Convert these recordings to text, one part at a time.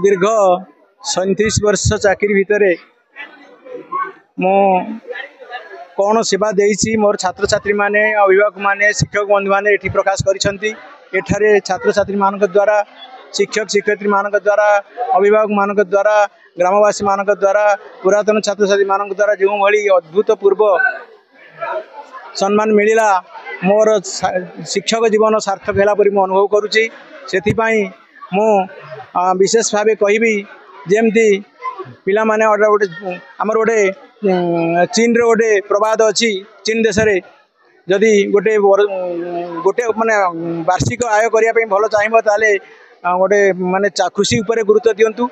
दीर्घ 37 वर्ष चाकरी भितर मु कौन सेवा देइछि मोर छात्र छात्री माने अभिभावक माने शिक्षक बंधु माने एठी प्रकाश करिसंती। एठारे छात्र छात्री मानक द्वारा शिक्षक शिक्षयित्री मानक द्वारा अभिभावक मानक द्वारा ग्रामवासी मानक द्वारा पुरातन छात्र छात्री मानक द्वारा जो भली अद्भुतपूर्व सम्मान मिलिला मोर शिक्षक जीवन सार्थक है परि अनुभव करुच्ची। से मु विशेष भाव कहबी जमती पिला माने गोटे आमर गोटे चीन रे गोटे प्रवाद अच्छी चीन देश रे जदि गोटे गोटे माने वार्षिक आय करने भल चाहिए ताले गोटे माने कृषि उपरे गुरुत्व दिंतु।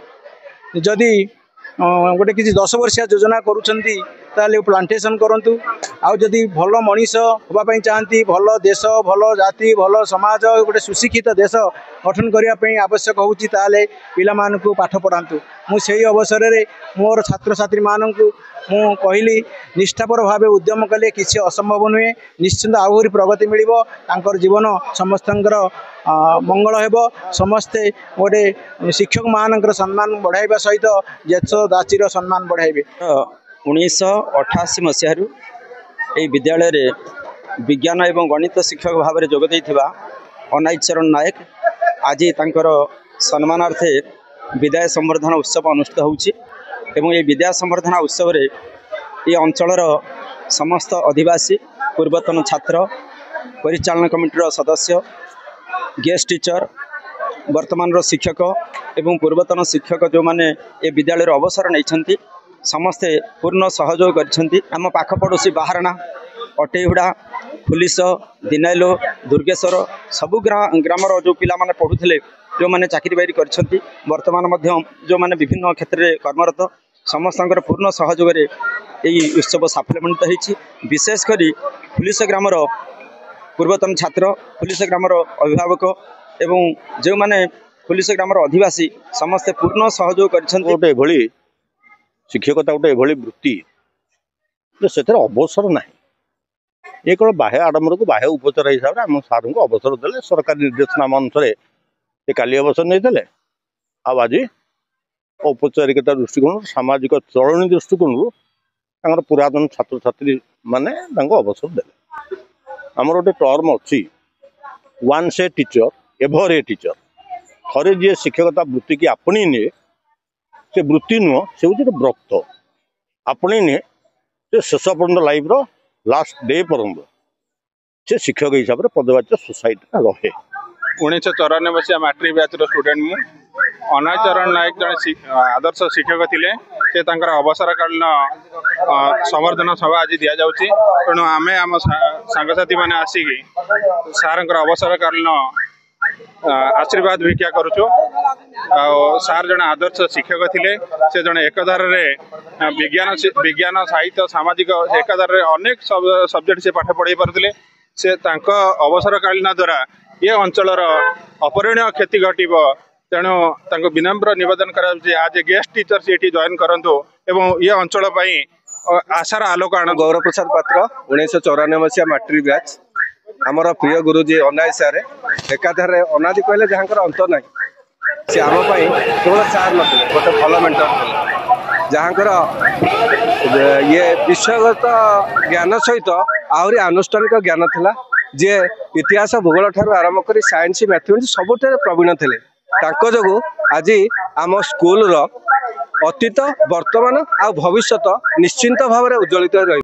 जदि गोटे किसी 10 वर्षिया योजना करुँच प्लांटेशन करूँ। आउ जदि भल मनीष होगापी चाहती भल देश भल जाति भल समाज गोटे सुशिक्षित देश गठन करने आवश्यक होची ताले पिला मानकु पाठ पढ़ातु। मुझे अवसर में मोर छात्र छात्री मानक मु कहली निष्ठापर भाव उद्यम कले किसी असंभव नुहे। निश्चिंत आहरी प्रगति मिल जीवन समस्त मंगल हेबो। समस्ते गोटे शिक्षक मान सम्मान बढ़ाइबा सहित जेस दाचीर सम्मान बढ़ाइबे। 1988 मसीह विद्यालय रे विज्ञान एवं गणित शिक्षक भाव में जोग देइथिबा अनाई चरण नायक आज तांकर सम्मानार्थे विदाय संवर्धना उत्सव अनुष्ठित होउछि। एवं ये विद्या संवर्धना उत्सव रे ये अंचलर समस्त अधिवासी पूर्वतन छात्र परिचालन कमिटीर सदस्य गेस्ट टीचर वर्तमान शिक्षक एवं पूर्वतन शिक्षक जो माने ये विद्यालय अवसर नहीं समस्ते पूर्ण सहयोग कर आम पाख पड़ोसी बाहरणा अटेहुड़ा फुलिस दिनाइलो दुर्गेश्वर सबु ग्रामर जो पिला माने पढ़ुले जो माने चाकरी बाकरी कर वर्तमान जो माने विभिन्न क्षेत्र में कर्मरत समस्त पूर्ण सहयोग यही उत्सव साफल्यमंडित होती। विशेषकर फुलिस ग्रामर पूर्वतन छात्र फुलिस ग्रामर अभिभावक एवं जो माने फुलिस ग्रामर अधिवासी समस्ते पूर्ण सहयोग कर शिक्षकता गोटे वृत्ति से अवसर ना ये कौन बाह्य आडम्बर को बाह्य उपचार हिसाब से आम सार को अवसर देले सरकारी निर्देशनामा अनुसार ये काली अवसर नहीं आज औपचारिकता दृष्टिकोण सामाजिक चलनी दृष्टिकोण पुरातन छात्र छात्री माने अवसर देले। आमर गोटे टर्म अच्छी once a teacher ever a teacher. थरे जी शिक्षकता वृत्ति की आपणी निए से वृत्ति नुह से हूँ व्रत आपणी निए से शेष पर्यटन लाइफ लास्ट डे पर्यटन से शिक्षक हिसाब से पदवाच्य सोसाइटी रहे। 1994 मसीहा मैट्रिक बैच स्टूडेंट मु अनाय चरण नायक जड़े आदर्श शिक्षक थे से अवसरकालीन संवर्धना सभा आज दि जाऊँगी। तेणु आम आम सांगसाथी मैंने आसिकी सार अवसरकालीन आशीर्वाद भिक्षा करुचु। सार जड़े आदर्श शिक्षक थे से जड़े एकधार विज्ञान साहित्य सामाजिक एकधार अनेक सब्जेक्ट से पाठ पढ़ाई पारे से अवसरकालीन द्वारा ये अंचलर अपरिणीय क्षति घटव। तेणु विनम्र निवेदन आज गेस्ट टीचर से जॉइन करंतु एवं ये अंचल आशार आलोक आण। गौरव प्रसाद पात्र 1994 मसीहा मैट्रिक बैच आमर प्रिय गुरुजी अनाय सारे एकाधारे अनादि कहले जहाँ अंत ना सी आम केवल सार ना गोटे भल मेंटर थे जहाँ ये विषयगत ज्ञान सहित आहरी आनुष्ठानिक ज्ञान थिला जे इतिहास भूगोल ठारू आरंभ कर साइंस मैथमेटिक्स सबुठे प्रवीण थे। जो आज आम स्कूल अतीत वर्तमान आ भविष्य निश्चिंत भाव में उज्ज्वलित रही।